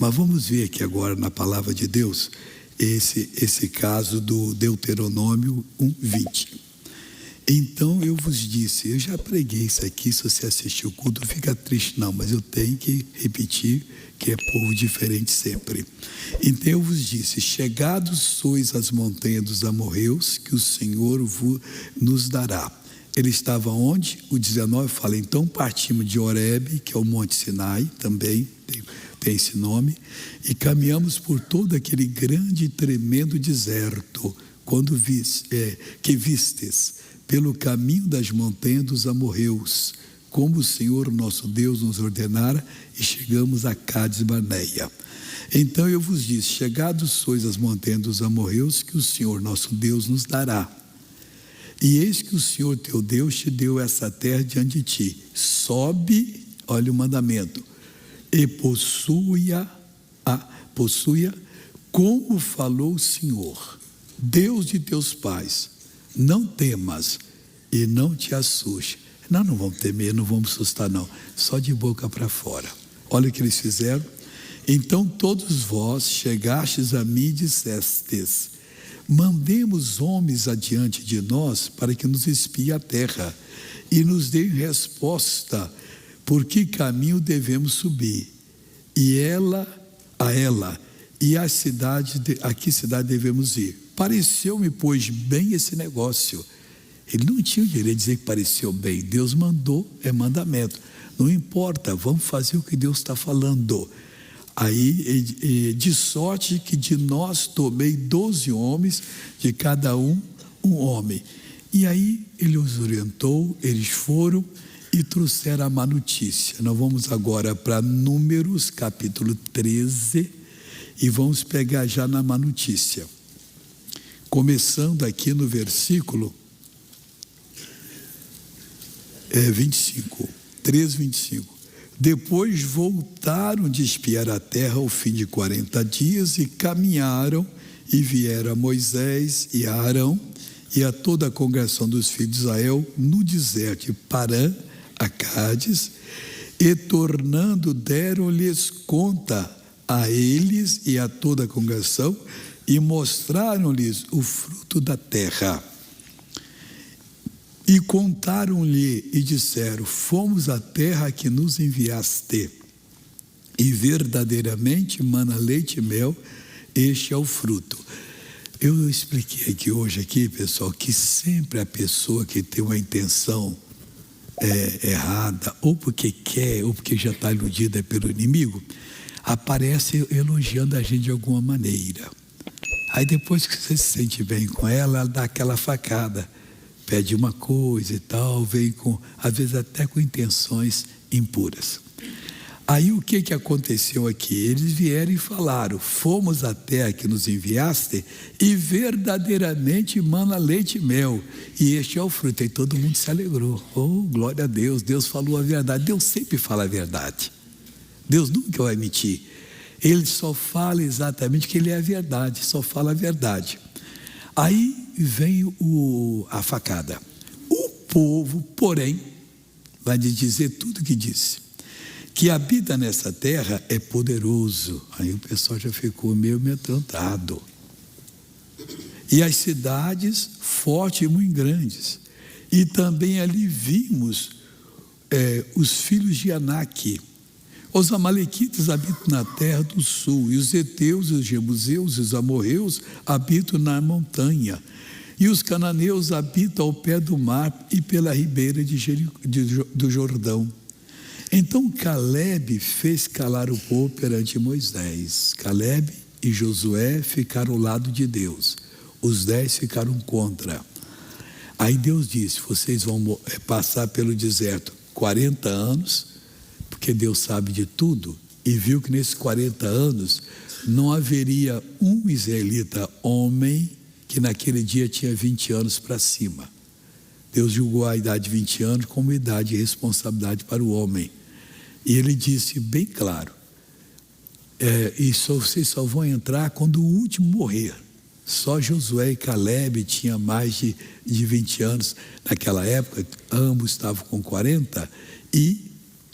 Mas vamos ver aqui agora na palavra de Deus, esse caso do Deuteronômio 1:20. Então eu vos disse, eu já preguei isso aqui, se você assistiu o culto, não fica triste não, mas eu tenho que repetir, que é povo diferente sempre. Então eu vos disse, chegados sois às montanhas dos amorreus, que o Senhor nos dará. Ele estava onde? O 19 fala, então partimos de Horebe, que é o Monte Sinai, também tem esse nome, e caminhamos por todo aquele grande e tremendo deserto, que vistes, pelo caminho das montanhas dos amorreus, como o Senhor nosso Deus nos ordenara, e chegamos a Cádiz Barneia. Então eu vos disse, chegados sois às montanhas dos amorreus, que o Senhor nosso Deus nos dará. E eis que o Senhor teu Deus te deu essa terra diante de ti. Sobe, olha o mandamento, e possua, como falou o Senhor, Deus de teus pais. Não temas e não te assuste. Nós não vamos temer, não vamos assustar não, só de boca para fora. Olha o que eles fizeram. Então todos vós chegastes a mim e dissestes, mandemos homens adiante de nós para que nos espie a terra e nos dê resposta por que caminho devemos subir, e a que cidade devemos ir. Pareceu-me, pois, bem esse negócio. Ele não tinha o direito de dizer que pareceu bem. Deus mandou, é mandamento. Não importa, vamos fazer o que Deus está falando. Aí, de sorte que de nós tomei 12 homens, de cada um homem. E aí ele os orientou, eles foram e trouxeram a má notícia. Nós vamos agora para Números, capítulo 13, e vamos pegar já na má notícia. Começando aqui no versículo 25, 13, 25. Depois voltaram de espiar a terra ao fim de 40 dias e caminharam e vieram a Moisés e a Arão e a toda a congregação dos filhos de Israel no deserto de Parã, a Cádiz, e tornando deram-lhes conta a eles e a toda a congregação e mostraram-lhes o fruto da terra. E contaram-lhe e disseram, fomos à terra que nos enviaste, e verdadeiramente mana leite e mel, este é o fruto. Eu expliquei hoje, pessoal, que sempre a pessoa que tem uma intenção errada, ou porque quer, ou porque já está iludida pelo inimigo, aparece elogiando a gente de alguma maneira. Aí depois que você se sente bem com ela dá aquela facada, pede uma coisa e tal, vem às vezes até com intenções impuras. Aí o que aconteceu aqui? Eles vieram e falaram, fomos à terra que nos enviaste e verdadeiramente mana leite e mel, e este é o fruto. E todo mundo se alegrou. Oh, glória a Deus, Deus falou a verdade. Deus sempre fala a verdade, Deus nunca vai mentir. Ele só fala exatamente que ele é a verdade, só fala a verdade. Aí vem a facada. O povo, porém, vai dizer tudo o que disse, que habita nessa terra é poderoso. Aí o pessoal já ficou meio amedrontado. E as cidades fortes e muito grandes. E também ali vimos os filhos de Anak. Os amalequitas habitam na terra do sul, e os heteus, os jebuseus e os amorreus habitam na montanha, e os cananeus habitam ao pé do mar e pela ribeira do Jordão. Então Caleb fez calar o povo perante Moisés. Caleb e Josué ficaram ao lado de Deus, os 10 ficaram contra. Aí Deus disse, vocês vão passar pelo deserto 40 anos, porque Deus sabe de tudo, e viu que nesses 40 anos não haveria um israelita homem que naquele dia tinha 20 anos para cima. Deus julgou a idade de 20 anos como idade de responsabilidade para o homem. E ele disse bem claro, vocês só vão entrar quando o último morrer. Só Josué e Caleb tinham mais de 20 anos naquela época, ambos estavam com 40 e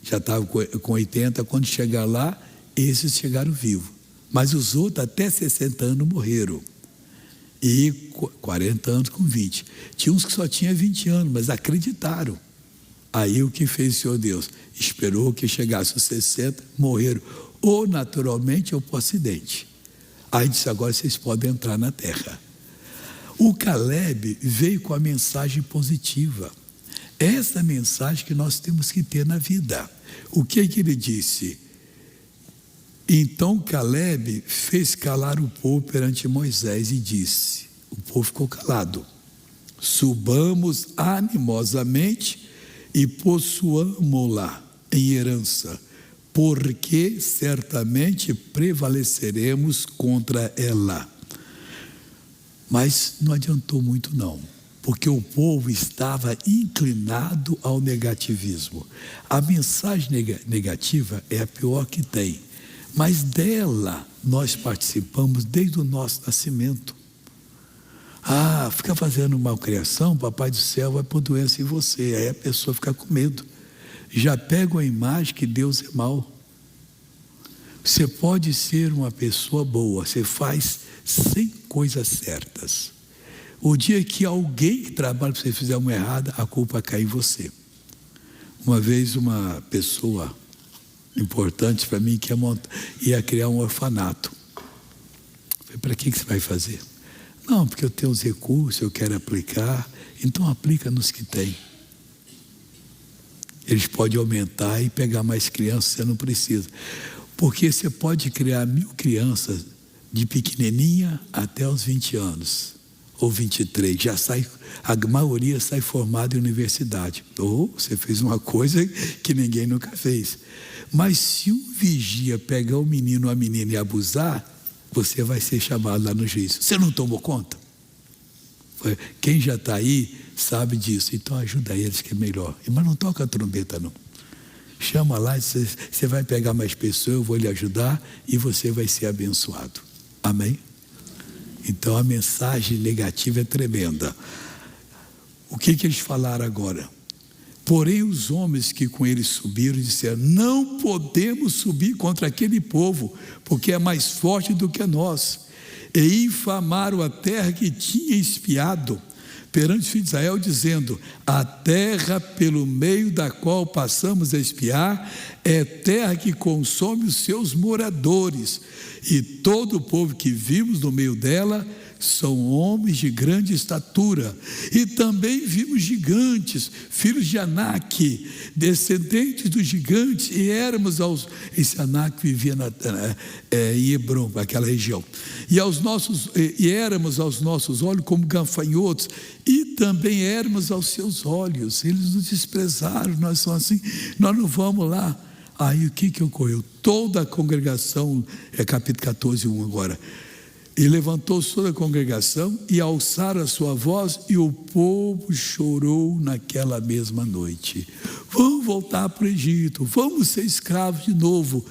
já estava com 80, quando chegar lá, Esses chegaram vivos. Mas os outros, até 60 anos, morreram. E 40 anos com 20. Tinha uns que só tinham 20 anos, mas acreditaram. Aí o que fez o Senhor Deus? Esperou que chegasse os 60, morreram ou naturalmente ou por acidente. Aí disse, agora vocês podem entrar na terra. O Caleb veio com a mensagem positiva. Essa mensagem que nós temos que ter na vida. O que ele disse? Então Caleb fez calar o povo perante Moisés e disse, o povo ficou calado, subamos animosamente e possuamo-la em herança, porque certamente prevaleceremos contra ela. Mas não adiantou muito não, porque o povo estava inclinado ao negativismo. A mensagem negativa é a pior que tem, mas dela nós participamos desde o nosso nascimento. Fica fazendo malcriação, papai do céu vai pôr doença em você. Aí a pessoa fica com medo. Já pega a imagem que Deus é mau. Você pode ser uma pessoa boa, você faz 100 coisas certas. O dia que alguém que trabalha para você fizer uma errada, a culpa cai em você. Uma vez uma pessoa importante para mim que ia criar um orfanato. Falei, para que você vai fazer? Não, porque eu tenho os recursos, eu quero aplicar. Então aplica nos que tem. Eles podem aumentar e pegar mais crianças, você não precisa. Porque você pode criar 1000 crianças de pequenininha até os 20 anos. Ou 23, a maioria sai formada em universidade. Ou você fez uma coisa que ninguém nunca fez. Mas se um vigia pegar o menino ou a menina e abusar, você vai ser chamado lá no juízo. Você não tomou conta? Quem já está aí sabe disso. Então ajuda eles que é melhor. Mas não toca a trombeta não. Chama lá e você vai pegar mais pessoas, eu vou lhe ajudar e você vai ser abençoado. Amém? Então a mensagem negativa é tremenda. O que eles falaram agora? Porém os homens que com eles subiram disseram, não podemos subir contra aquele povo, porque é mais forte do que nós. E infamaram a terra que tinha espiado perante os filhos de Israel, dizendo, a terra pelo meio da qual passamos a espiar, é terra que consome os seus moradores, e todo o povo que vimos no meio dela, são homens de grande estatura, e também vimos gigantes, filhos de Anak, descendentes dos gigantes, e éramos esse Anak vivia em Hebron, aquela região, e éramos aos nossos olhos como gafanhotos, e também éramos aos seus olhos. Eles nos desprezaram, nós somos assim, nós não vamos lá. Aí o que ocorreu? Toda a congregação, capítulo 14, 1 agora, e levantou-se toda a congregação e alçaram a sua voz, e o povo chorou naquela mesma noite. Vamos voltar para o Egito, vamos ser escravos de novo.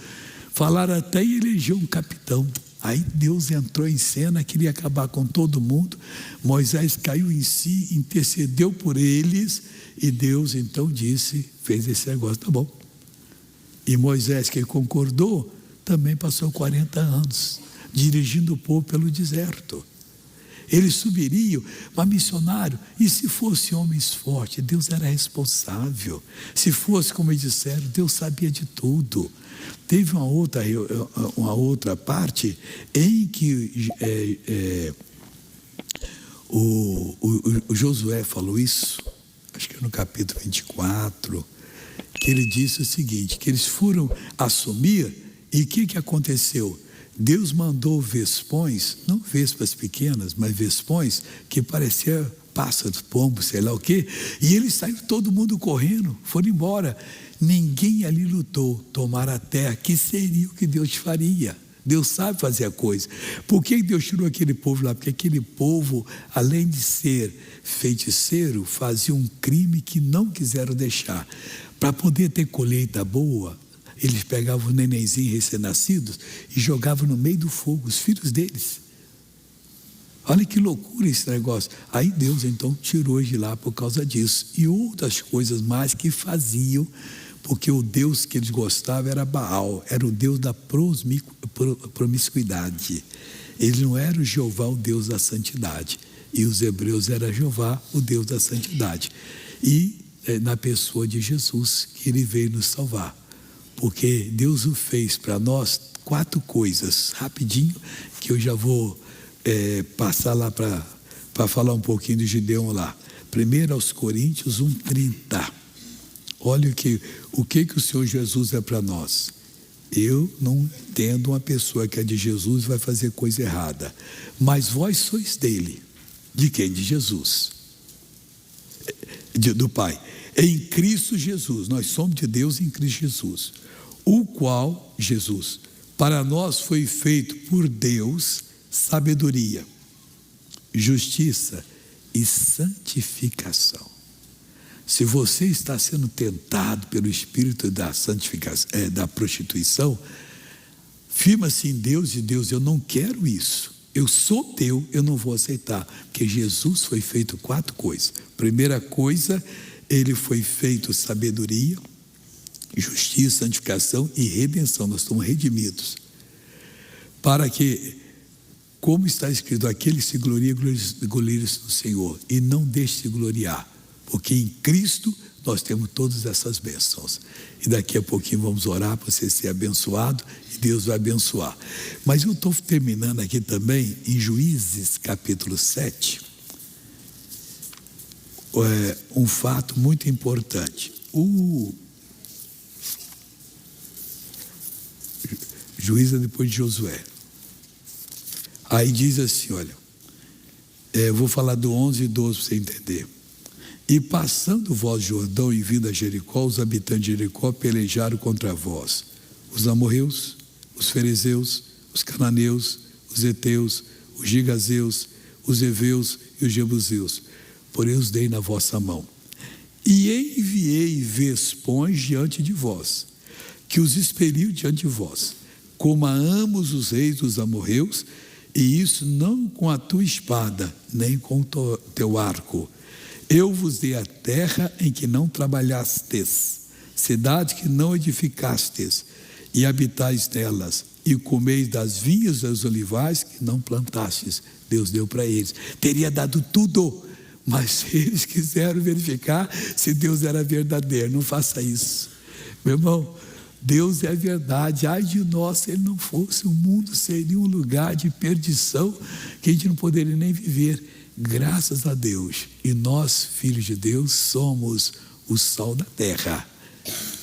Falaram até em eleger um capitão. Aí Deus entrou em cena, queria acabar com todo mundo. Moisés caiu em si, intercedeu por eles, e Deus então fez esse negócio, tá bom. E Moisés, que concordou, também passou 40 anos dirigindo o povo pelo deserto. Eles subiriam, mas missionário, e se fosse homens fortes, Deus era responsável. Se fosse como eles disseram, Deus sabia de tudo. Teve uma outra parte em que o Josué falou isso, acho que no capítulo 24, que ele disse o seguinte, que eles foram assumir, e o que aconteceu? Deus mandou vespões, não vespas pequenas, mas vespões que pareciam pássaros, pombos, sei lá o quê, e eles saíram todo mundo correndo, foram embora. Ninguém ali lutou, tomar a terra, que seria o que Deus faria. Deus sabe fazer a coisa. Por que Deus tirou aquele povo lá? Porque aquele povo, além de ser feiticeiro, fazia um crime que não quiseram deixar. Para poder ter colheita boa, eles pegavam os nenenzinhos recém-nascidos e jogavam no meio do fogo, os filhos deles. Olha que loucura esse negócio. Aí Deus então tirou de lá por causa disso. E outras coisas mais que faziam porque o Deus que eles gostavam era Baal, era o Deus da promiscuidade. Ele não era o Jeová, o Deus da santidade. E os hebreus era Jeová, o Deus da santidade. E na pessoa de Jesus, que ele veio nos salvar. Porque Deus o fez para nós 4 coisas, rapidinho, que eu já vou passar lá para falar um pouquinho de Gideão lá. 1 aos Coríntios 1:30. Olha o que o Senhor Jesus é para nós. Eu não entendo uma pessoa que é de Jesus vai fazer coisa errada. Mas vós sois dele. De quem? De Jesus. Do Pai. Em Cristo Jesus. Nós somos de Deus em Cristo Jesus. O qual, Jesus, para nós foi feito por Deus sabedoria, justiça e santificação. Se você está sendo tentado pelo espírito da santificação, da prostituição, firma-se em Deus e Deus, eu não quero isso. Eu sou teu, eu não vou aceitar. Porque Jesus foi feito 4 coisas. Primeira coisa, ele foi feito sabedoria, justiça, santificação e redenção. Nós estamos redimidos. Para que, como está escrito, aquele que se gloria, glorie-se no Senhor. E não deixe de gloriar. Porque em Cristo nós temos todas essas bênçãos. E daqui a pouquinho vamos orar para você ser abençoado e Deus vai abençoar. Mas eu estou terminando aqui também em Juízes capítulo 7. Um fato muito importante. Juízes é depois de Josué. Aí diz assim, olha, eu vou falar do 11 e 12 para você entender. E passando vós Jordão e vindo a Jericó, os habitantes de Jericó pelejaram contra vós, os amorreus, os ferezeus, os cananeus, os heteus, os gigazeus, os heveus e os jebuseus, porém os dei na vossa mão. E enviei vespões diante de vós, que os expeliu diante de vós, como a ambos os reis dos amorreus, e isso não com a tua espada, nem com o teu arco. Eu vos dei a terra em que não trabalhastes, cidade que não edificastes, e habitais nelas, e comeis das vinhas e dos olivais que não plantastes. Deus deu para eles. Teria dado tudo, mas eles quiseram verificar se Deus era verdadeiro. Não faça isso. Meu irmão, Deus é a verdade. Ai de nós, se Ele não fosse, o mundo seria um lugar de perdição que a gente não poderia nem viver. Graças a Deus, e nós, filhos de Deus, somos o sal da terra,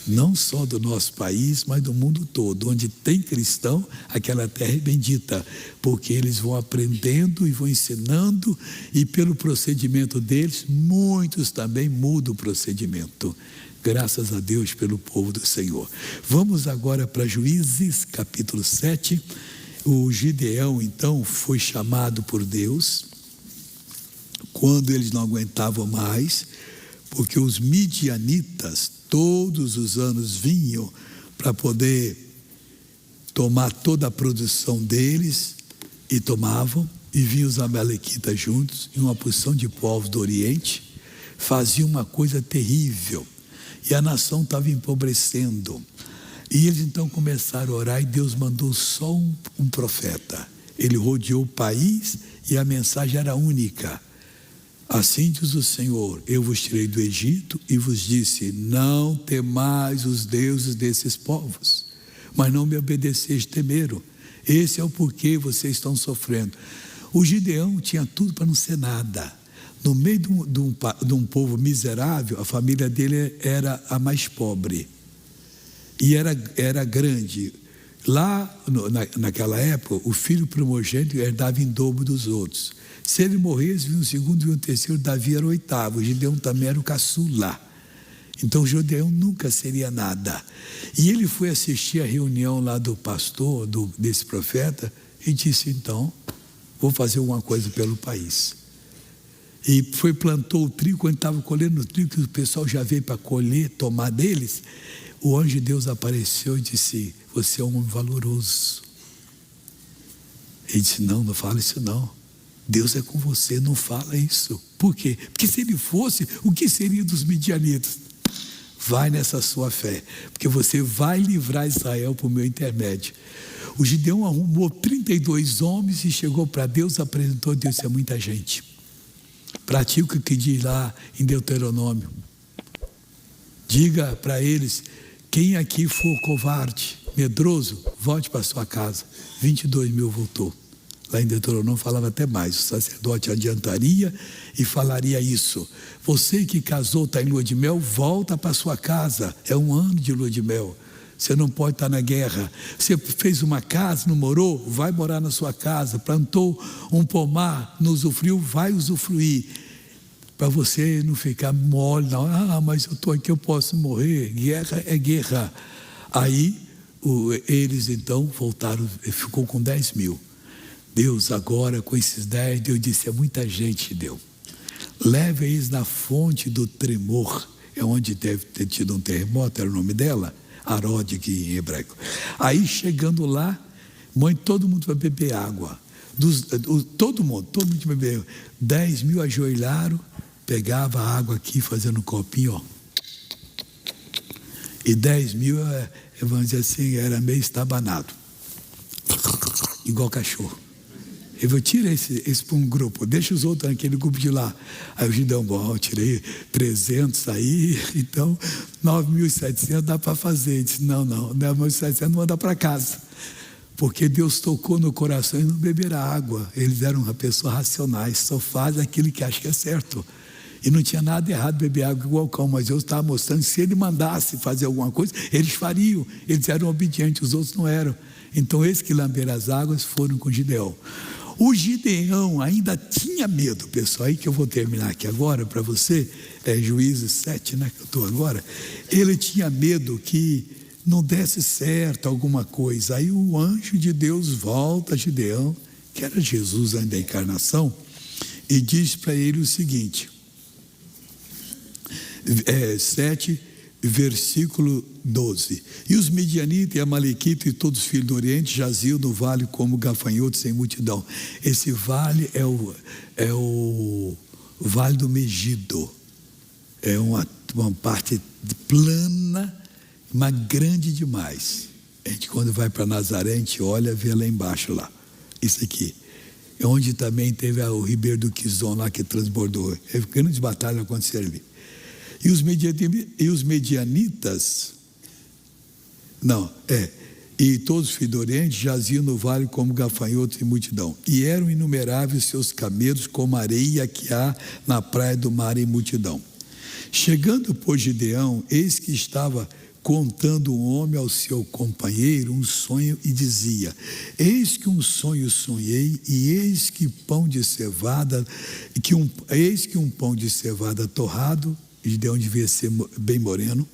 não só do nosso país, mas do mundo todo. Onde tem cristão, aquela terra é bendita, porque eles vão aprendendo e vão ensinando, e pelo procedimento deles, muitos também mudam o procedimento. Graças a Deus pelo povo do Senhor. Vamos agora para Juízes capítulo 7. O Gideão então foi chamado por Deus quando eles não aguentavam mais, porque os midianitas todos os anos vinham para poder tomar toda a produção deles, e tomavam, e vinham os amalequitas juntos, e uma porção de povos do Oriente, faziam uma coisa terrível, e a nação estava empobrecendo, e eles então começaram a orar, e Deus mandou só um profeta. Ele rodeou o país, e a mensagem era única. Assim diz o Senhor, eu vos tirei do Egito e vos disse, não temais os deuses desses povos, mas não me obedeceis, temeram. Esse é o porquê vocês estão sofrendo. O Gideão tinha tudo para não ser nada. No meio de um povo miserável, a família dele era a mais pobre. E era grande. Lá, naquela época, o filho primogênito herdava em dobro dos outros. Se ele morresse, vinha o segundo, vinha o terceiro, Davi era o 8º, o Gideão também era o caçula. Então o Gideão nunca seria nada. E ele foi assistir a reunião lá do pastor, desse profeta, e disse, então, vou fazer alguma coisa pelo país. E plantou o trigo, quando estava colhendo o trigo, que o pessoal já veio para colher, tomar deles, o anjo de Deus apareceu e disse, você é um homem valoroso. Ele disse, não fala isso não. Deus é com você, não fala isso. Por quê? Porque se ele fosse, o que seria dos midianitas? vai nessa sua fé, porque você vai livrar Israel por meu intermédio. O Gideão arrumou 32 homens e chegou para Deus, apresentou a Deus, é muita gente. Pratica o que diz lá em Deuteronômio. Diga para eles, quem aqui for covarde, medroso, volte para sua casa. 22 mil voltou. Lá em Deuteronômio falava até mais, o sacerdote adiantaria e falaria isso. Você que casou, está em lua de mel, volta para sua casa, é um ano de lua de mel. Você não pode estar na guerra. Você fez uma casa, não morou? Vai morar na sua casa. Plantou um pomar, não usufruiu? Vai usufruir. Para você não ficar mole, não. Ah, mas eu estou aqui, eu posso morrer. Guerra é guerra. Aí eles então voltaram, ficou com 10 mil. Deus agora com esses 10, Deus disse, é muita gente, Deus. Leve eles na fonte do tremor. É onde deve ter tido um terremoto, era o nome dela. Arode aqui em hebraico. Aí chegando lá, todo mundo vai beber água. Todo mundo bebeu. 10 mil ajoelharam, pegava a água aqui, fazendo um copinho, ó. E 10 mil, vamos dizer assim, era meio estabanado. Igual cachorro. Eu vou tirar esse para um grupo, deixa os outros naquele grupo de lá. Aí o Gideão, bom, eu tirei 300 aí, então 9.700 dá para fazer. Ele disse, não, 9.700 não manda para casa. Porque Deus tocou no coração e não beberam água. Eles eram uma pessoa racionais, só faz aquilo que acha que é certo. E não tinha nada errado beber água igual cão, mas Deus estava mostrando que se ele mandasse fazer alguma coisa, eles fariam. Eles eram obedientes, os outros não eram. Então esses que lamberam as águas foram com Gideão. O Gideão ainda tinha medo, pessoal, aí que eu vou terminar aqui agora para você, Juízes 7, né, que eu estou agora. Ele tinha medo que não desse certo alguma coisa. Aí o anjo de Deus volta a Gideão, que era Jesus ainda da encarnação, e diz para ele o seguinte, 7, versículo 12. E os medianitas e amalequitas e todos os filhos do Oriente jaziam no vale como gafanhotos em multidão. Esse vale é o vale do Megido. É uma parte plana, mas grande demais. A gente, quando vai para Nazaré, a gente olha, vê lá embaixo lá. Isso aqui. É onde também teve o Ribeiro do Quizon lá que transbordou. Grandes batalhas aconteceram ali. E os medianitas, e todos os filhos do Oriente jaziam no vale como gafanhotos em multidão. E eram inumeráveis seus camelos como areia que há na praia do mar em multidão. Chegando por Gideão, eis que estava contando um homem ao seu companheiro um sonho e dizia, eis que um sonho sonhei e eis que um pão de cevada torrado, Gideão devia ser bem moreno,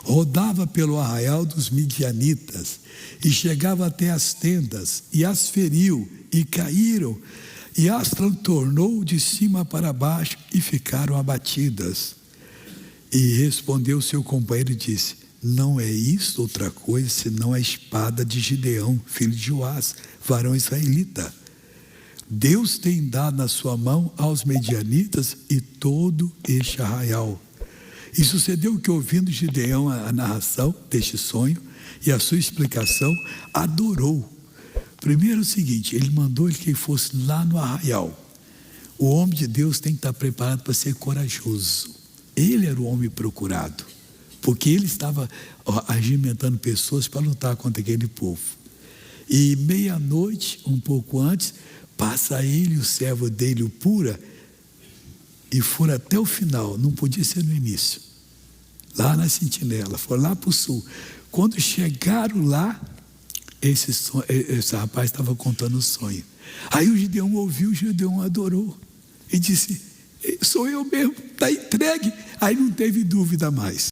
rodava pelo arraial dos midianitas e chegava até as tendas e as feriu e caíram e as tornou de cima para baixo e ficaram abatidas. E respondeu seu companheiro e disse, não é isso outra coisa senão a espada de Gideão, filho de Joás, varão israelita. Deus tem dado na sua mão aos medianitas e todo este arraial. E sucedeu que, ouvindo Gideão a narração deste sonho e a sua explicação, adorou. Primeiro o seguinte, ele mandou que ele fosse lá no arraial. O homem de Deus tem que estar preparado para ser corajoso. Ele era o homem procurado, porque ele estava agimentando pessoas para lutar contra aquele povo. E meia-noite, um pouco antes, passa ele, o servo dele, o Pura, e foram até o final, não podia ser no início, lá na sentinela, foram lá para o sul. Quando chegaram lá, esse rapaz estava contando o sonho. Aí o Gideão ouviu, o Gideão adorou, e disse, sou eu mesmo, está entregue. Aí não teve dúvida mais.